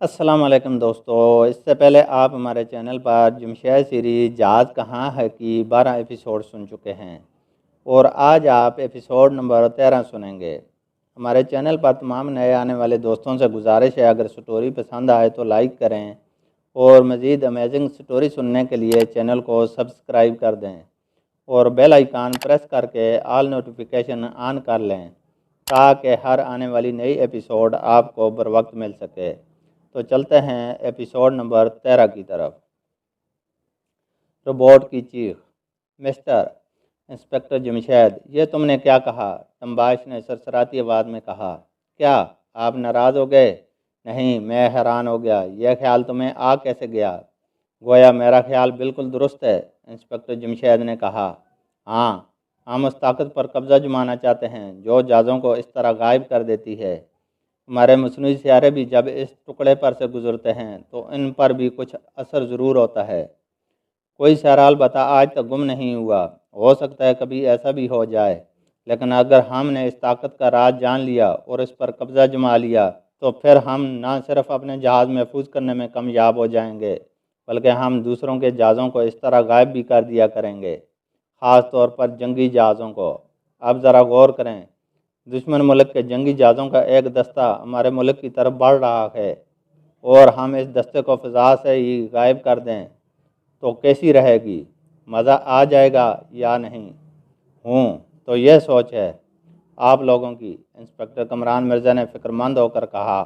अस्सलाम वालेकुम दोस्तों। इससे पहले आप हमारे चैनल पर जमशेद सीरीज़ जहाज़ कहाँ है की 12 एपिसोड सुन चुके हैं और आज आप एपिसोड नंबर 13 सुनेंगे। हमारे चैनल पर तमाम नए आने वाले दोस्तों से गुजारिश है, अगर स्टोरी पसंद आए तो लाइक करें और मज़ीद अमेजिंग स्टोरी सुनने के लिए चैनल को सब्सक्राइब कर दें और बेल आइकान प्रेस करके ऑल नोटिफिकेशन ऑन कर लें ताकि हर आने वाली नई एपिसोड आपको बर वक्त मिल सके। तो चलते हैं एपिसोड नंबर 13 की तरफ। रोबोट की चीख। मिस्टर इंस्पेक्टर जमशेद, ये तुमने क्या कहा? तंबाश ने सरसराती आवाज़ में कहा। क्या आप नाराज़ हो गए? नहीं, मैं हैरान हो गया। यह ख्याल तुम्हें आ कैसे गया? गोया मेरा ख्याल बिल्कुल दुरुस्त है, इंस्पेक्टर जमशेद ने कहा। हाँ, हम उस ताकत पर कब्ज़ा जमाना चाहते हैं जो जहाज़ों को इस तरह गायब कर देती है। हमारे मसनूई सियारे भी जब इस टुकड़े पर से गुजरते हैं तो इन पर भी कुछ असर ज़रूर होता है। कोई सैराल बता आज तक गुम नहीं हुआ। हो सकता है कभी ऐसा भी हो जाए, लेकिन अगर हमने इस ताकत का राज जान लिया और इस पर कब्ज़ा जमा लिया तो फिर हम न सिर्फ अपने जहाज़ महफूज करने में कामयाब हो जाएंगे, बल्कि हम दूसरों के जहाज़ों को इस तरह गायब भी कर दिया करेंगे, ख़ास तौर पर जंगी जहाज़ों को। अब ज़रा गौर करें, दुश्मन मुल्क के जंगी जहाज़ों का एक दस्ता हमारे मुल्क की तरफ बढ़ रहा है और हम इस दस्ते को फ़िज़ा से ही गायब कर दें तो कैसी रहेगी? मज़ा आ जाएगा या नहीं? तो यह सोच है आप लोगों की, इंस्पेक्टर कमरान मिर्ज़ा ने फ़िक्रमंद होकर कहा।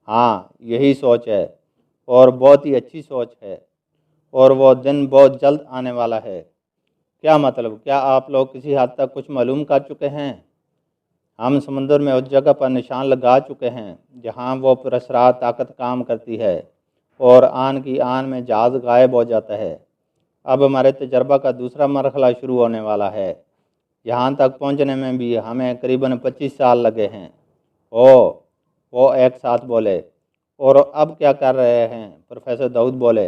हाँ, यही सोच है और बहुत ही अच्छी सोच है और वो दिन बहुत जल्द आने वाला है। क्या मतलब? क्या आप लोग किसी हद तक कुछ मालूम कर चुके हैं? हम समुंदर में उस जगह पर निशान लगा चुके हैं जहाँ वो पुरस्कार ताकत काम करती है और आन की आन में जहाज़ गायब हो जाता है। अब हमारे तजर्बा का दूसरा मरहला शुरू होने वाला है। यहाँ तक पहुँचने में भी हमें करीबन 25 साल लगे हैं। ओह, वो एक साथ बोले। और अब क्या कर रहे हैं? प्रोफेसर दाऊद बोले।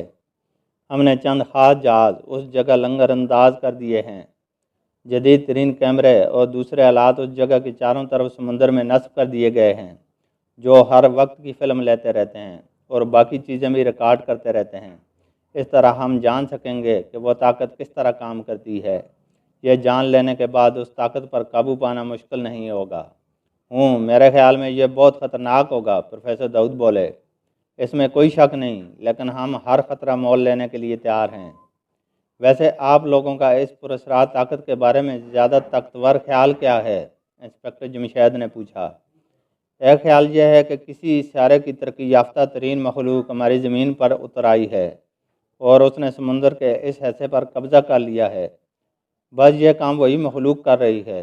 हमने चंद ख़ास जहाज़ उस जगह लंगर अंदाज कर दिए हैं। जदीद तरीन कैमरे और दूसरे आलात उस जगह के चारों तरफ समुंदर में नस्ब कर दिए गए हैं, जो हर वक्त की फ़िल्म लेते रहते हैं और बाकी चीज़ें भी रिकॉर्ड करते रहते हैं। इस तरह हम जान सकेंगे कि वो ताकत किस तरह काम करती है। यह जान लेने के बाद उस ताकत पर काबू पाना मुश्किल नहीं होगा। मेरे ख्याल में यह बहुत ख़तरनाक होगा, प्रोफेसर दाऊद बोले। इसमें कोई शक नहीं, लेकिन हम हर ख़तरा मोल लेने के लिए तैयार हैं। वैसे आप लोगों का इस पुरस्कार ताकत के बारे में ज़्यादा ताकतवर ख्याल क्या है? इंस्पेक्टर जमशेद ने पूछा। एक ख्याल यह है कि किसी इशारे की तरक्की याफ्ता तरीन मखलूक हमारी ज़मीन पर उतर आई है और उसने समुंदर के इस हिस्से पर कब्ज़ा कर लिया है। बस यह काम वही मखलूक कर रही है।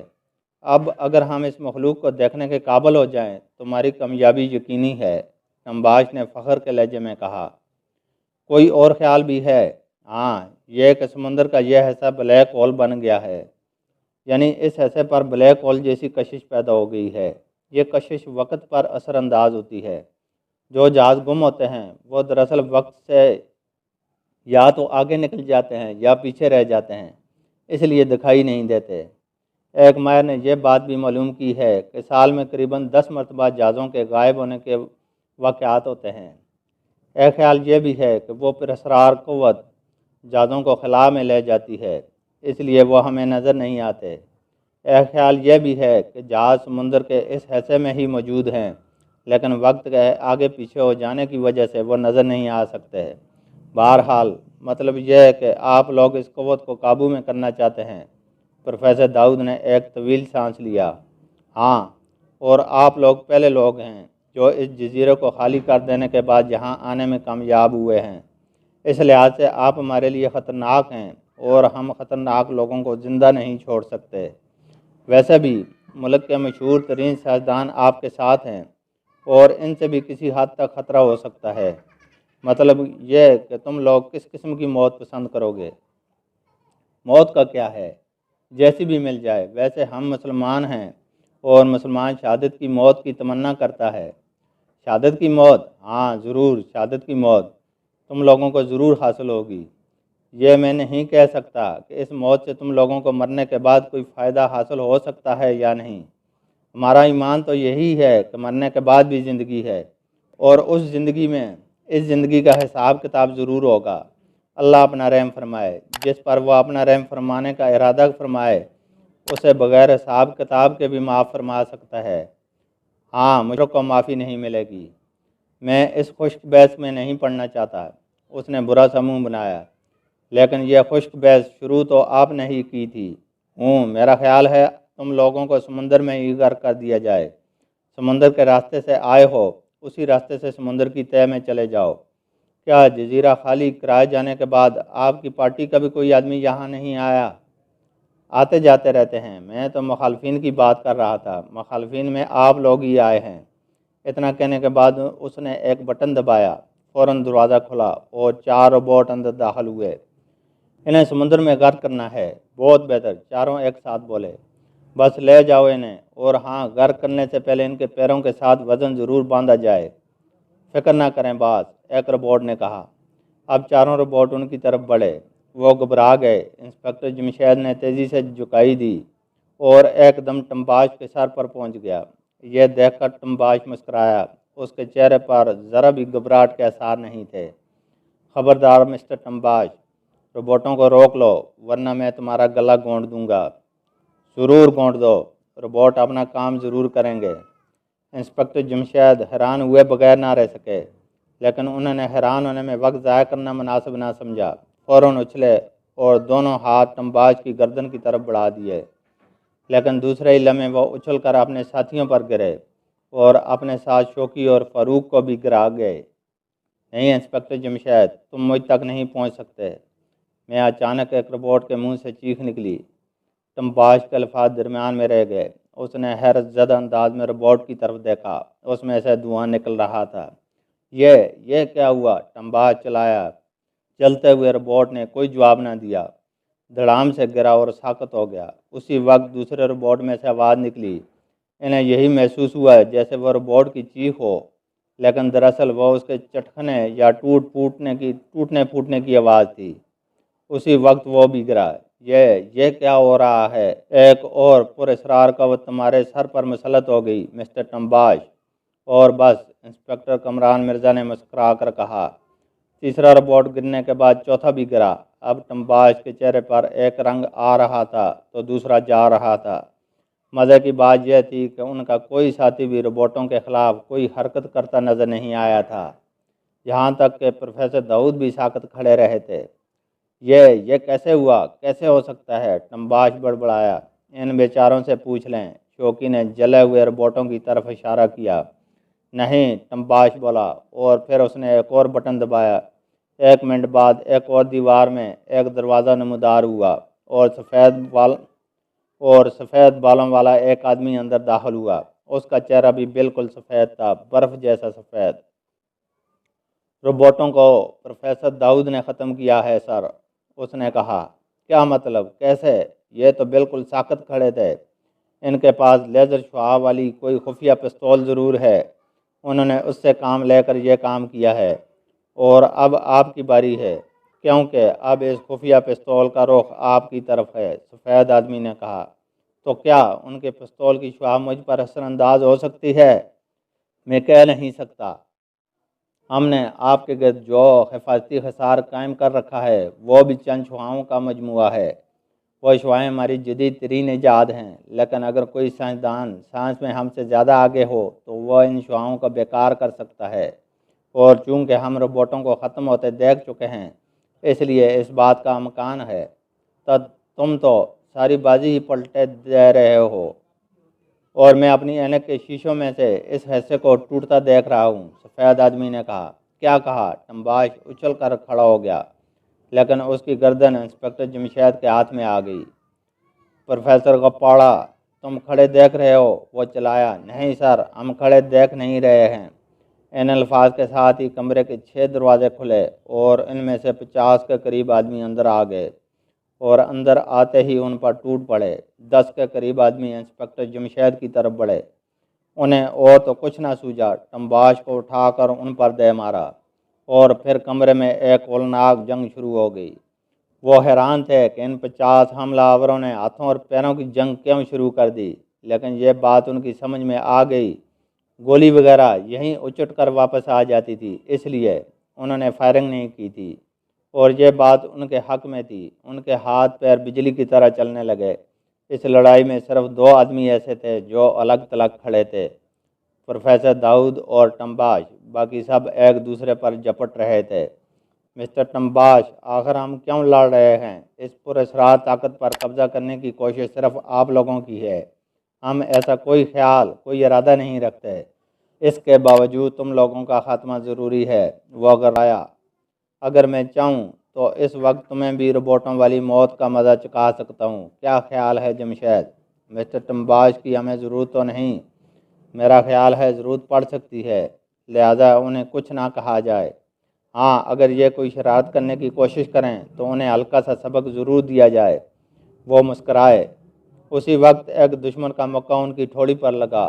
अब अगर हम इस मखलूक को देखने के काबिल हो जाएं तो हमारी कामयाबी यकीनी है, तंबाश ने फ़ख्र के लहजे में कहा। कोई और ख्याल भी है? हाँ, यह कि समुंदर का यह हिस्सा ब्लैक होल बन गया है, यानी इस हिस्से पर ब्लैक होल जैसी कशिश पैदा हो गई है। ये कशिश वक्त पर असरअंदाज होती है। जो जहाज़ गुम होते हैं वो दरअसल वक्त से या तो आगे निकल जाते हैं या पीछे रह जाते हैं, इसलिए दिखाई नहीं देते। एक माहिर ने यह बात भी मालूम की है कि साल में करीबन 10 मरतबा जहाज़ों के गायब होने के वाक़यात होते हैं। एक ख्याल ये भी है कि वो पुरस्कार क़ुव्वत जहाज़ों को खला में ले जाती है, इसलिए वो हमें नज़र नहीं आते। एक ख्याल यह भी है कि जहाज़ समुंदर के इस हिस्से में ही मौजूद हैं, लेकिन वक्त के आगे पीछे हो जाने की वजह से वो नज़र नहीं आ सकते। बहरहाल मतलब यह है कि आप लोग इस क़ुव्वत को काबू में करना चाहते हैं। प्रोफेसर दाऊद ने एक तवील सांस लिया। हाँ, और आप लोग पहले लोग हैं जो इस जजीरे को खाली कर देने के बाद यहाँ आने में कामयाब हुए हैं। इस लिहाज से आप हमारे लिए ख़तरनाक हैं और हम ख़तरनाक लोगों को ज़िंदा नहीं छोड़ सकते। वैसे भी मुल्क के मशहूर तरीन सियासतदान आपके साथ हैं और इनसे भी किसी हद तक ख़तरा हो सकता है। मतलब यह कि तुम लोग किस किस्म की मौत पसंद करोगे? मौत का क्या है, जैसी भी मिल जाए। वैसे हम मुसलमान हैं और मुसलमान शहादत की मौत की तमन्ना करता है। शहादत की मौत? हाँ ज़रूर, शहादत की मौत तुम लोगों को ज़रूर हासिल होगी। ये मैं नहीं कह सकता कि इस मौत से तुम लोगों को मरने के बाद कोई फ़ायदा हासिल हो सकता है या नहीं। हमारा ईमान तो यही है कि मरने के बाद भी ज़िंदगी है اور اس زندگی میں اس زندگی کا حساب کتاب ضرور ہوگا۔ اللہ اپنا رحم فرمائے۔ جس پر وہ اپنا رحم فرمانے کا ارادہ فرمائے اسے بغیر حساب کتاب کے بھی معاف فرما سکتا ہے۔ ہاں، مجرم کو معافی نہیں ملے گی۔ میں اس خشک بحث میں نہیں پڑھنا چاہتا۔ اس نے برا سا منہ بنایا۔ لیکن یہ خشک بحث شروع تو آپ نے ہی کی تھی۔ میرا خیال ہے تم لوگوں کو سمندر میں ہی غرق کر دیا جائے۔ سمندر کے راستے سے آئے ہو، اسی راستے سے سمندر کی تہہ میں چلے جاؤ۔ کیا جزیرہ خالی کرائے جانے کے بعد آپ کی پارٹی کا بھی کوئی آدمی یہاں نہیں آیا؟ آتے جاتے رہتے ہیں۔ میں تو مخالفین کی بات کر رہا تھا۔ مخالفین میں آپ لوگ ہی آئے ہیں۔ اتنا کہنے کے بعد اس نے ایک بٹن دبایا، فوراً دروازہ کھلا اور 4 روبوٹ اندر داخل ہوئے۔ انہیں سمندر میں غرق کرنا ہے۔ بہت بہتر، چاروں ایک ساتھ بولے۔ بس لے جاؤ انہیں، اور ہاں، غرق کرنے سے پہلے ان کے پیروں کے ساتھ وزن ضرور باندھا جائے۔ فکر نہ کریں باس، ایک روبوٹ نے کہا۔ اب چاروں روبوٹ ان کی طرف بڑھے۔ وہ گھبرا گئے۔ انسپکٹر جمشید نے تیزی سے جھکائی دی اور ایک دم ٹمباش کے سر پر پہنچ گیا۔ یہ دیکھ کر ٹمباش مسکرایا۔ اس کے چہرے پر ذرا بھی گھبراہٹ کے آثار نہیں تھے۔ خبردار مسٹر ٹمباش، روبوٹوں کو روک لو ورنہ میں تمہارا گلا گونڈ دوں گا۔ ضرور گونڈ دو، روبوٹ اپنا کام ضرور کریں گے۔ انسپکٹر جمشید حیران ہوئے بغیر نہ رہ سکے، لیکن انہوں نے حیران ہونے میں وقت ضائع کرنا مناسب نہ سمجھا۔ فوراً اچھلے اور دونوں ہاتھ ٹمباش کی گردن کی طرف بڑھا دیے، لیکن دوسرے ہی لمحے وہ اچھل کر اپنے ساتھیوں پر گرے اور اپنے ساتھ شوکی اور فاروق کو بھی گرا گئے۔ نہیں انسپکٹر جمشید، تم مجھ تک نہیں پہنچ سکتے۔ میں اچانک ایک روبوٹ کے منہ سے چیخ نکلی۔ ٹمباش کے الفاظ درمیان میں رہ گئے۔ اس نے حیرت زدہ انداز میں روبوٹ کی طرف دیکھا۔ اس میں سے دھواں نکل رہا تھا۔ یہ کیا ہوا؟ ٹمباش چلایا۔ چلتے ہوئے روبوٹ نے کوئی جواب نہ دیا، دھڑام سے گرا اور ساکت ہو گیا۔ اسی وقت دوسرے روبوٹ میں سے آواز نکلی۔ انہیں یہی محسوس ہوا جیسے وہ روبوٹ کی چیخ ہو، لیکن دراصل وہ اس کے چٹکنے یا ٹوٹنے پھوٹنے کی آواز تھی۔ اسی وقت وہ بھی گرا۔ یہ کیا ہو رہا ہے؟ ایک اور پراسرار قوت تمہارے سر پر مسلط ہو گئی مسٹر ٹمباش۔ اور بس، انسپکٹر کمران مرزا نے مسکرا کر کہا۔ تیسرا روبوٹ گرنے کے بعد چوتھا بھی گرا۔ اب ٹمباش کے چہرے پر ایک رنگ آ رہا تھا تو دوسرا جا رہا تھا۔ مزے کی بات یہ تھی کہ ان کا کوئی ساتھی بھی روبوٹوں کے خلاف کوئی حرکت کرتا نظر نہیں آیا تھا، یہاں تک کہ پروفیسر داؤد بھی ساکت کھڑے رہے تھے۔ یہ کیسے ہوا؟ کیسے ہو سکتا ہے؟ ٹمباش بڑبڑایا۔ ان بیچاروں سے پوچھ لیں۔ شوکی نے جلے ہوئے روبوٹوں کی طرف اشارہ کیا۔ نہیں، ٹمباش بولا، اور پھر اس نے ایک اور بٹن دبایا۔ 1 منٹ بعد ایک اور دیوار میں ایک دروازہ نمودار ہوا اور سفید بالوں والا ایک آدمی اندر داخل ہوا۔ اس کا چہرہ بھی بالکل سفید تھا، برف جیسا سفید۔ روبوٹوں کو پروفیسر داؤد نے ختم کیا ہے سر، اس نے کہا۔ کیا مطلب؟ کیسے؟ یہ تو بالکل ساکت کھڑے تھے۔ ان کے پاس لیزر شعاع والی کوئی خفیہ پستول ضرور ہے۔ انہوں نے اس سے کام لے کر یہ کام کیا ہے، اور اب آپ کی باری ہے، کیونکہ اب اس خفیہ پستول کا رخ آپ کی طرف ہے، سفید آدمی نے کہا۔ تو کیا ان کے پستول کی شعاع مجھ پر اثر انداز ہو سکتی ہے؟ میں کہہ نہیں سکتا۔ ہم نے آپ کے گرد جو حفاظتی حصار قائم کر رکھا ہے وہ بھی چند شعاعوں کا مجموعہ ہے۔ وہ شعاعیں ہماری جدید ترین ایجاد ہیں، لیکن اگر کوئی سائنسدان سائنس میں ہم سے زیادہ آگے ہو تو وہ ان شعاعوں کا بیکار کر سکتا ہے، اور چونکہ ہم روبوٹوں کو ختم ہوتے دیکھ چکے ہیں اس لیے اس بات کا امکان ہے۔ تم تو ساری بازی ہی پلٹے دے رہے ہو، اور میں اپنی عینک کے شیشوں میں سے اس حصے کو ٹوٹتا دیکھ رہا ہوں، سفید آدمی نے کہا۔ کیا کہا؟ ٹمباش اچھل کر کھڑا ہو گیا، لیکن اس کی گردن انسپکٹر جمشید کے ہاتھ میں آ گئی۔ پروفیسر غپاڑا، تم کھڑے دیکھ رہے ہو؟ وہ چلایا۔ نہیں سر، ہم کھڑے دیکھ نہیں رہے ہیں۔ ان الفاظ کے ساتھ ہی کمرے کے 6 دروازے کھلے اور ان میں سے 50 کے قریب آدمی اندر آ گئے، اور اندر آتے ہی ان پر ٹوٹ پڑے۔ 10 کے قریب آدمی انسپکٹر جمشید کی طرف بڑھے۔ انہیں اور تو کچھ نہ سوجا، ٹمباش کو اٹھا کر ان پر دے مارا، اور پھر کمرے میں ایک ہولناک جنگ شروع ہو گئی۔ وہ حیران تھے کہ ان 50 حملہ آوروں نے ہاتھوں اور پیروں کی جنگ کیوں شروع کر دی، لیکن یہ بات ان کی سمجھ میں آ گئی गोली वगैरह यहीं उचट कर वापस आ जाती थी, इसलिए उन्होंने फायरिंग नहीं की थी। और ये बात उनके हक में थी। उनके हाथ पैर बिजली की तरह चलने लगे। इस लड़ाई में सिर्फ 2 आदमी ऐसे थे जो अलग थलग खड़े थे, प्रोफेसर दाऊद और टम्बाश। बाकी सब एक दूसरे पर झपट रहे थे। मिस्टर टम्बाश, आखिर हम क्यों लड़ रहे हैं? इस पुरस्कार ताकत पर कब्जा करने की कोशिश सिर्फ आप लोगों की है। हम ऐसा कोई ख्याल, कोई इरादा नहीं रखते। इसके बावजूद तुम लोगों का खात्मा ज़रूरी है। वो अगर आया, अगर मैं चाहूँ तो इस वक्त तुम्हें भी रोबोटों वाली मौत का मज़ा चखा सकता हूँ। क्या ख्याल है जमशेद? मिस्टर टम्बाश की हमें ज़रूरत तो नहीं, मेरा ख्याल है ज़रूरत पड़ सकती है, लिहाजा उन्हें कुछ ना कहा जाए। हाँ, अगर ये कोई शरारत करने की कोशिश करें तो उन्हें हल्का सा सबक ज़रूर दिया जाए। वो मुस्कराए। उसी वक्त एक दुश्मन का मुक्का उनकी ठोड़ी पर लगा।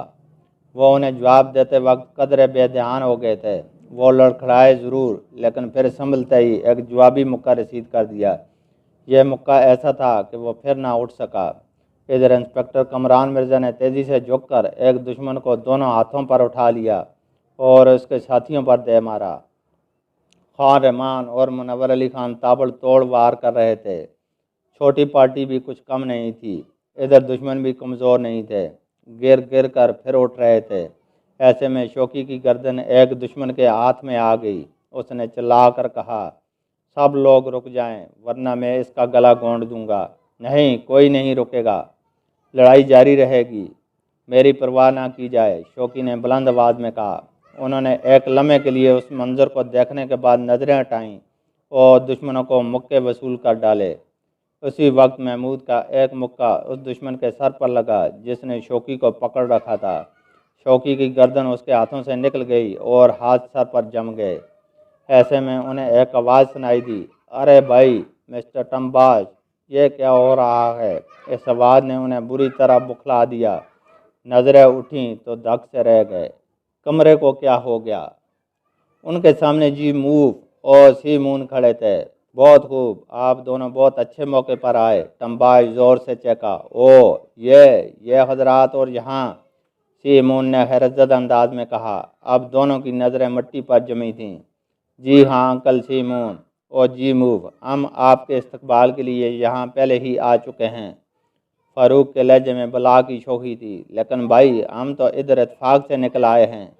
वो उन्हें जवाब देते वक्त कदरे बेध्यान हो गए थे। वो लड़खड़ाए ज़रूर, लेकिन फिर संभलते ही एक जवाबी मुक्का रसीद कर दिया। यह मुक्का ऐसा था कि वो फिर ना उठ सका। इधर इंस्पेक्टर कमरान मिर्ज़ा ने तेज़ी से झुककर एक दुश्मन को दोनों हाथों पर उठा लिया और उसके साथियों पर दे मारा। खान रहमान और मुनव्वर अली खान ताबड़तोड़ वार कर रहे थे। छोटी पार्टी भी कुछ कम नहीं थी। इधर दुश्मन भी कमज़ोर नहीं थे, गिर गिर कर फिर उठ रहे थे। ऐसे में शौकी की गर्दन एक दुश्मन के हाथ में आ गई। उसने चिल्ला कर कहा, सब लोग रुक जाएं, वरना मैं इसका गला घोंट दूंगा। नहीं, कोई नहीं रुकेगा, लड़ाई जारी रहेगी, मेरी परवाह ना की जाए, शौकी ने बुलंद आवाज़ में कहा। उन्होंने एक लम्हे के लिए उस मंजर को देखने के बाद नजरें हटाईं और दुश्मनों को मुक्के वसूल कर डाले। उसी वक्त महमूद का एक मुक्का उस दुश्मन के सर पर लगा जिसने शौकी को पकड़ रखा था। शौकी की गर्दन उसके हाथों से निकल गई और हाथ सर पर जम गए। ऐसे में उन्हें एक आवाज़ सुनाई दी, अरे भाई मिस्टर टम्बाज, ये क्या हो रहा है? इस आवाज़ ने उन्हें बुरी तरह बुखला दिया। नज़रें उठीं तो धक से रह गए। कमरे को क्या हो गया? उनके सामने जी मूव और सी मून खड़े थे। बहुत खूब, आप दोनों बहुत अच्छे मौके पर आए, टम्बाज ज़ोर से चेका। ओ ये हजरात और यहाँ, सी मून ने हैरतज़दा अंदाज में कहा। अब दोनों की नज़रें मिट्टी पर जमी थीं। जी हाँ अंकल सी मून और जी मूव, हम आपके इस्तकबाल के लिए यहाँ पहले ही आ चुके हैं। फ़ारूक के लहजे में बला की शोखी थी। लेकिन भाई, हम तो इधर इत्फाक से निकल आए हैं,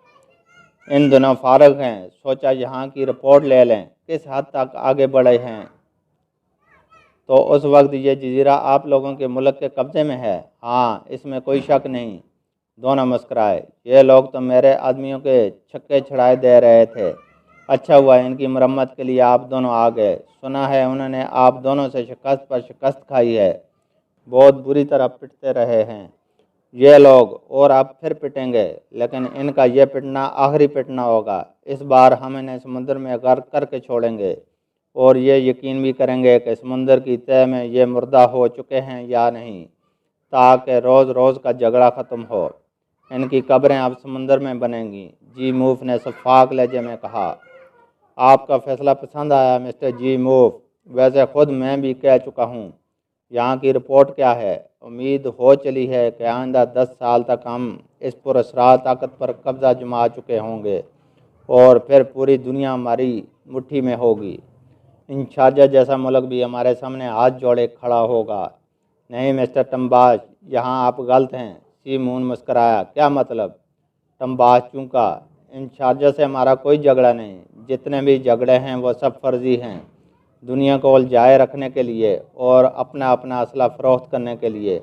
इन दिनों फारग हैं, सोचा यहाँ की रिपोर्ट ले लें, किस हद तक आगे बढ़े हैं। तो उस वक्त ये जजीरा आप लोगों के मुल्क के कब्ज़े में है? हाँ, इसमें कोई शक नहीं। दोनों मुस्कराए। ये लोग तो मेरे आदमियों के छक्के छड़ाए दे रहे थे। अच्छा हुआ इनकी मरम्मत के लिए आप दोनों आ गए। सुना है उन्होंने आप दोनों से शिकस्त पर शिकस्त खाई है, बहुत बुरी तरह पिटते रहे हैं ये लोग, और अब फिर पिटेंगे, लेकिन इनका ये पिटना आखिरी पिटना होगा। इस बार हम इन्हें समुद्र में गर्क करके छोड़ेंगे और ये यकीन भी करेंगे कि समुद्र की तह में ये मुर्दा हो चुके हैं या नहीं, ताकि रोज़ रोज़ का झगड़ा ख़त्म हो। इनकी कब्रें अब समुंदर में बनेंगी। जी मूफ ने शफाक लहजे में कहा। आपका फ़ैसला पसंद आया मिस्टर जी मूफ। वैसे ख़ुद मैं भी कह चुका हूँ। यहाँ की रिपोर्ट क्या है? उम्मीद हो चली है कि आइंदा 10 साल तक हम इस पुरस्कार ताकत पर कब्ज़ा जमा चुके होंगे और फिर पूरी दुनिया हमारी मुट्ठी में होगी। इन शारजा जैसा मुल्क भी हमारे सामने हाथ जोड़े खड़ा होगा। नहीं मिस्टर टम्बाज, यहाँ आप गलत हैं। सी मून मुस्कराया। क्या मतलब? टम्बाज चूका। इन शारजा से हमारा कोई झगड़ा नहीं, जितने भी झगड़े हैं वो सब फर्जी हैं, दुनिया को उलझाए रखने के लिए और अपना अपना असला फ़रोख्त करने के लिए,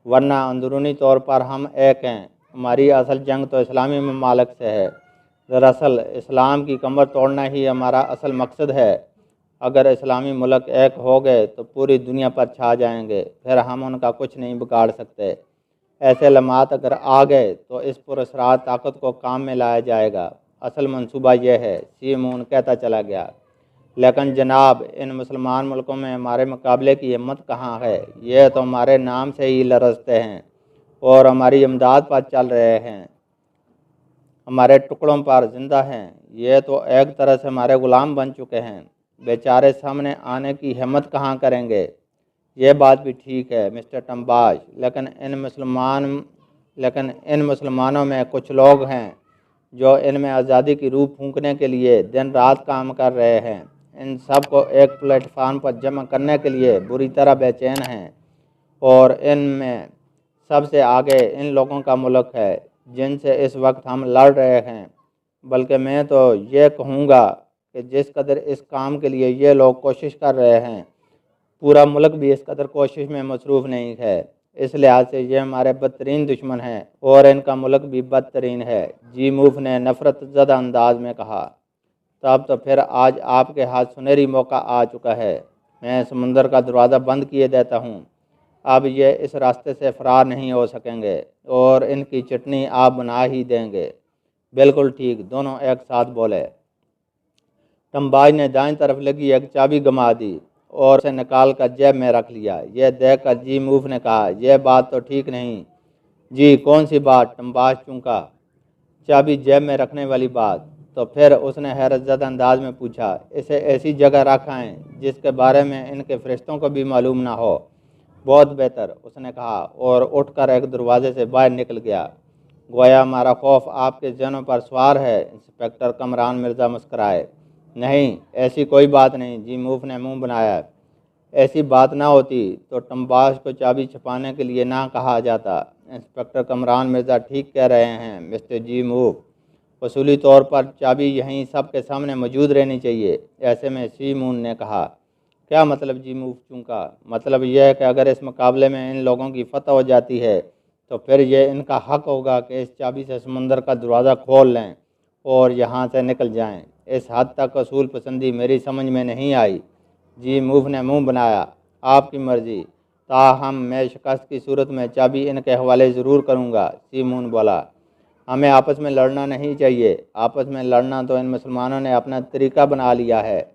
वरना अंदरूनी तौर पर हम एक हैं। हमारी असल जंग तो इस्लामी ममालिक से है। दरअसल इस्लाम की कमर तोड़ना ही हमारा असल मकसद है। अगर इस्लामी मुल्क एक हो गए तो पूरी दुनिया पर छा जाएंगे, फिर हम उनका कुछ नहीं बिगाड़ सकते। ऐसे लम्हात अगर आ गए तो इस पुरस्कार ताकत को काम में लाया जाएगा। असल मंसूबा यह है, सी मून कहता चला गया। लेकिन जनाब, इन मुसलमान मुल्कों में हमारे मुकाबले की हिम्मत कहाँ है? ये तो हमारे नाम से ही लरजते हैं और हमारी इमदाद पर चल रहे हैं, हमारे टुकड़ों पर जिंदा हैं। ये तो एक तरह से हमारे ग़ुलाम बन चुके हैं। बेचारे सामने आने की हिम्मत कहाँ करेंगे? ये बात भी ठीक है मिस्टर टम्बाज, लेकिन इन मुसलमानों में कुछ लोग हैं जो इनमें आज़ादी की रूह फूंकने के लिए दिन रात काम कर रहे हैं। इन सब को एक प्लेटफार्म पर जमा करने के लिए बुरी तरह बेचैन हैं, और इनमें सबसे आगे इन लोगों का मुल्क है जिनसे इस वक्त हम लड़ रहे हैं। बल्कि मैं तो ये कहूँगा कि जिस कदर इस काम के लिए ये लोग कोशिश कर रहे हैं, पूरा मुल्क भी इस कदर कोशिश में मसरूफ़ नहीं है। इस लिहाज से ये हमारे बदतरीन दुश्मन हैं और इनका मुल्क भी बदतरीन है, जी मूफ ने नफ़रत ज़दा अंदाज में कहा। तब तो फिर आज आपके हाथ सुनहरी मौका आ चुका है। मैं समुंदर का दरवाज़ा बंद किए देता हूँ। अब ये इस रास्ते से फरार नहीं हो सकेंगे और इनकी चटनी आप बना ही देंगे। बिल्कुल ठीक, दोनों एक साथ बोले। टम्बाज ने दाएं तरफ लगी एक चाबी गमा दी और उसे निकाल कर जेब में रख लिया। यह देख कर जी मूफ ने कहा, यह बात तो ठीक नहीं। जी कौन सी बात? टम्बाज चूंका। चाबी जेब में रखने वाली बात। तो फिर उसने हैरतज़दा अंदाज में पूछा, इसे ऐसी जगह रखाएं जिसके बारे में इनके फरिश्तों को भी मालूम ना हो। बहुत बेहतर, उसने कहा और उठकर एक दरवाजे से बाहर निकल गया। गोया हमारा खौफ आपके जहनों पर सवार है। इंस्पेक्टर कमरान मिर्ज़ा मुस्कराए। नहीं, ऐसी कोई बात नहीं। जी मूफ ने मुंह बनाया। ऐसी बात ना होती तो टम्बाज को चाबी छुपाने के लिए ना कहा जाता। इंस्पेक्टर कमरान मिर्ज़ा ठीक कह रहे हैं मिस्टर जी मूफ। वसूली तौर पर चाबी यहीं सबके सामने मौजूद रहनी चाहिए। ऐसे में सी मून ने कहा। क्या मतलब? जी मूफ चूंका। मतलब यह है कि अगर इस मुकाबले में इन लोगों की फतह हो जाती है तो फिर ये इनका हक होगा कि इस चाबी से समुंदर का दरवाज़ा खोल लें और यहाँ से निकल जाएं। इस हद तक असूल पसंदी मेरी समझ में नहीं आई। जी मूफ ने मुंह बनाया। आपकी मर्ज़ी, ताहम मैं शिकस्त की सूरत में चाबी इनके हवाले ज़रूर करूँगा। सी मून बोला। हमें आपस में लड़ना नहीं चाहिए। आपस में लड़ना तो इन मुसलमानों ने अपना तरीका बना लिया है।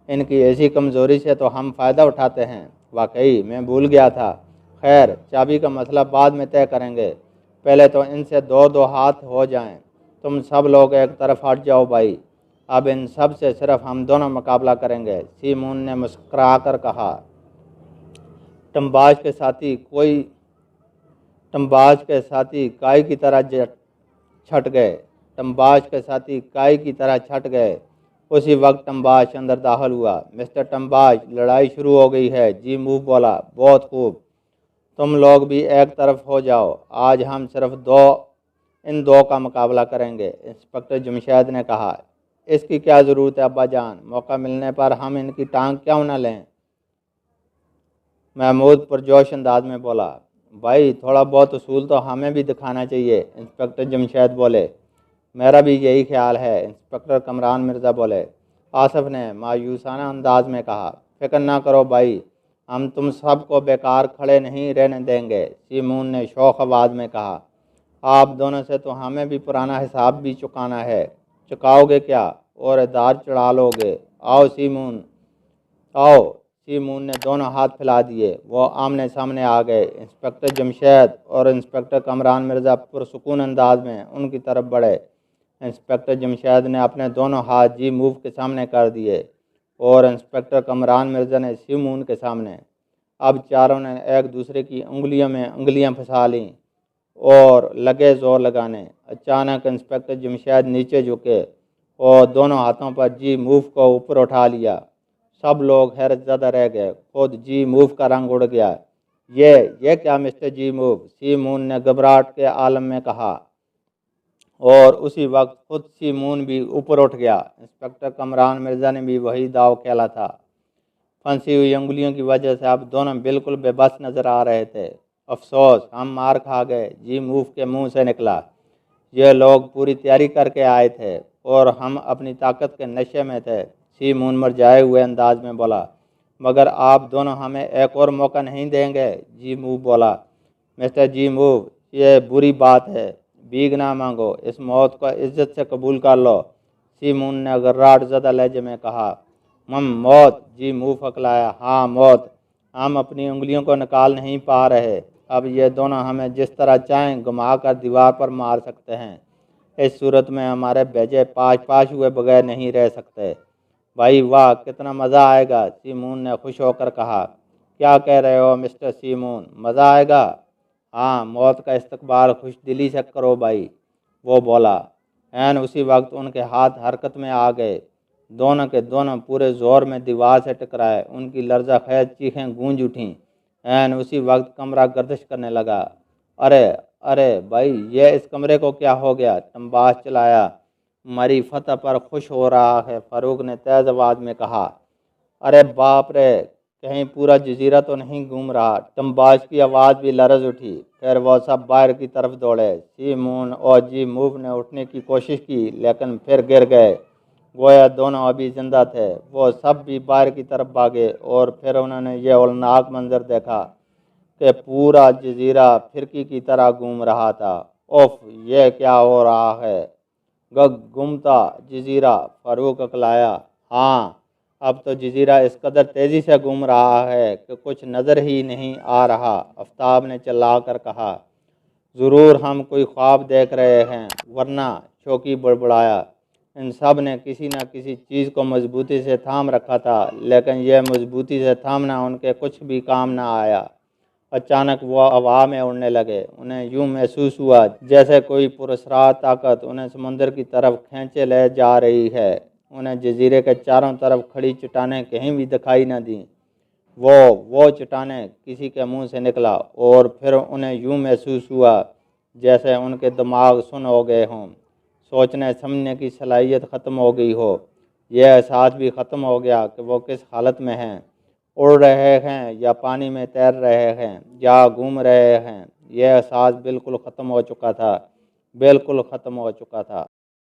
इनकी ऐसी कमज़ोरी से तो हम फ़ायदा उठाते हैं। वाकई मैं भूल गया था। खैर, चाबी का मसला बाद में तय करेंगे। पहले तो इनसे दो दो हाथ हो जाएं। तुम सब लोग एक तरफ हट जाओ भाई। अब इन सब से सिर्फ हम दोनों मुकाबला करेंगे। सी मून ने मुस्करा कर कहा। टम्बाज के साथी काई की तरह छट गए। टम्बाज के साथी काई की तरह छट गए। उसी वक्त टम्बाज अंदर दाखिल हुआ। मिस्टर टम्बाज, लड़ाई शुरू हो गई है। जी मूव बोला। बहुत खूब, तुम लोग भी एक तरफ हो जाओ। आज हम सिर्फ इन दो का मुकाबला करेंगे। इंस्पेक्टर जमशेद ने कहा। इसकी क्या ज़रूरत है अब्बा जान? मौका मिलने पर हम इनकी टांग क्यों न लें? महमूद पुरजोश अंदाज में बोला। भाई, थोड़ा बहुत उसूल तो हमें भी दिखाना चाहिए। इंस्पेक्टर जमशेद बोले। मेरा भी यही ख्याल है। इंस्पेक्टर कमरान मिर्ज़ा बोले। आसफ़ ने मायूसाना अंदाज में कहा। फिक्र ना करो भाई, हम तुम सब को बेकार खड़े नहीं रहने देंगे। सीमून ने शौक़ आवाज़ में कहा। आप दोनों से तो हमें भी पुराना हिसाब भी चुकाना है। चुकाओगे क्या और इदार चढ़ा लोगे? आओ सीमून, आओ। सीमून ने दोनों हाथ फैला दिए। वो आमने सामने आ गए। इंस्पेक्टर जमशेद और इंस्पेक्टर कमरान मिर्ज़ा पुरसुकून अंदाज में उनकी तरफ बढ़े। इंस्पेक्टर जमशेद ने अपने दोनों हाथ जी मूव के सामने कर दिए और इंस्पेक्टर कमरान मिर्ज़ा ने सीमून के सामने। अब चारों ने एक दूसरे की उंगलियों में उंगलियां फंसा लीं और लगे ज़ोर लगाने। अचानक इंस्पेक्टर जमशेद नीचे झुके और दोनों हाथों पर जी मूव को ऊपर उठा लिया। सब लोग हैरतज़दा रह गए। खुद जी मूव का रंग उड़ गया। ये क्या मिस्टर जी मूव? सी मून ने घबराहट के आलम में कहा और उसी वक्त खुद सी मून भी ऊपर उठ गया। इंस्पेक्टर कमरान मिर्ज़ा ने भी वही दाव खेला था। फंसी हुई उंगलियों की वजह से अब दोनों बिल्कुल बेबस नज़र आ रहे थे। अफसोस, हम मार खा गए। जी मूव के मुंह से निकला। ये लोग पूरी तैयारी करके आए थे और हम अपनी ताकत के नशे में थे। सी मून मुरझाए हुए अंदाज में बोला। मगर आप दोनों हमें एक और मौका नहीं देंगे? जी मूव बोला। मिस्टर जी मूव, ये बुरी बात है। भीख ना मांगो, इस मौत को इज्जत से कबूल कर लो। सी मून ने गर्राहट ज़दा लहजे में कहा। मौत? जी मूव फकलाया। हाँ, मौत। हम अपनी उंगलियों को निकाल नहीं पा रहे। अब ये दोनों हमें जिस तरह चाहें घुमा कर दीवार पर मार सकते हैं। इस सूरत में हमारे भेजे पाश हुए बगैर नहीं रह सकते। भाई वाह, कितना मज़ा आएगा। सीमून ने खुश होकर कहा। क्या कह रहे हो मिस्टर सीमून? मज़ा आएगा? हाँ, मौत का इस्तकबाल खुश दिली से करो भाई, वो बोला। عین اسی وقت ان کے ہاتھ حرکت میں آ گئے، دونوں کے دونوں پورے زور میں دیوار سے ٹکرائے، ان کی لرزہ خیز چیخیں گونج اٹھیں۔ عین اسی وقت کمرہ گردش کرنے لگا۔ ارے ارے بھائی، یہ اس کمرے کو کیا ہو گیا؟ تمباش چلایا۔ مری فتح پر خوش ہو رہا ہے، فاروق نے تیز آواز میں کہا۔ ارے باپ رے، کہیں پورا جزیرہ تو نہیں گھوم رہا؟ تمباش کی آواز بھی لرز اٹھی۔ پھر وہ سب باہر کی طرف دوڑے۔ سی مون اور جی موو نے اٹھنے کی کوشش کی لیکن پھر گر گئے، گویا دونوں ابھی زندہ تھے۔ وہ سب بھی باہر کی طرف بھاگے اور پھر انہوں نے یہ ہولناک منظر دیکھا کہ پورا جزیرہ پھرکی کی طرح گھوم رہا تھا۔ اوف، یہ کیا ہو رہا ہے؟ گھومتا جزیرہ، فاروق اکلایا۔ ہاں، اب تو جزیرہ اس قدر تیزی سے گھوم رہا ہے کہ کچھ نظر ہی نہیں آ رہا، آفتاب نے چلا کر کہا۔ ضرور ہم کوئی خواب دیکھ رہے ہیں، ورنہ، شوقی بڑبڑایا۔ ان سب نے کسی نہ کسی چیز کو مضبوطی سے تھام رکھا تھا، لیکن یہ مضبوطی سے تھامنا ان کے کچھ بھی کام نہ آیا۔ اچانک وہ ہوا میں اڑنے لگے۔ انہیں یوں محسوس ہوا جیسے کوئی پراسرار طاقت انہیں سمندر کی طرف کھینچے لے جا رہی ہے۔ انہیں جزیرے کے چاروں طرف کھڑی چٹانیں کہیں بھی دکھائی نہ دیں۔ وہ چٹانیں کسی کے منہ سے نکلا، اور پھر انہیں یوں محسوس ہوا جیسے ان کے دماغ سن ہو گئے ہوں، سوچنے سمجھنے کی صلاحیت ختم ہو گئی ہو۔ یہ احساس بھی ختم ہو گیا کہ وہ کس حالت میں ہیں، اڑ رہے ہیں یا پانی میں تیر رہے ہیں یا گھوم رہے ہیں۔ یہ احساس بالکل ختم ہو چکا تھا، بالکل ختم ہو چکا تھا۔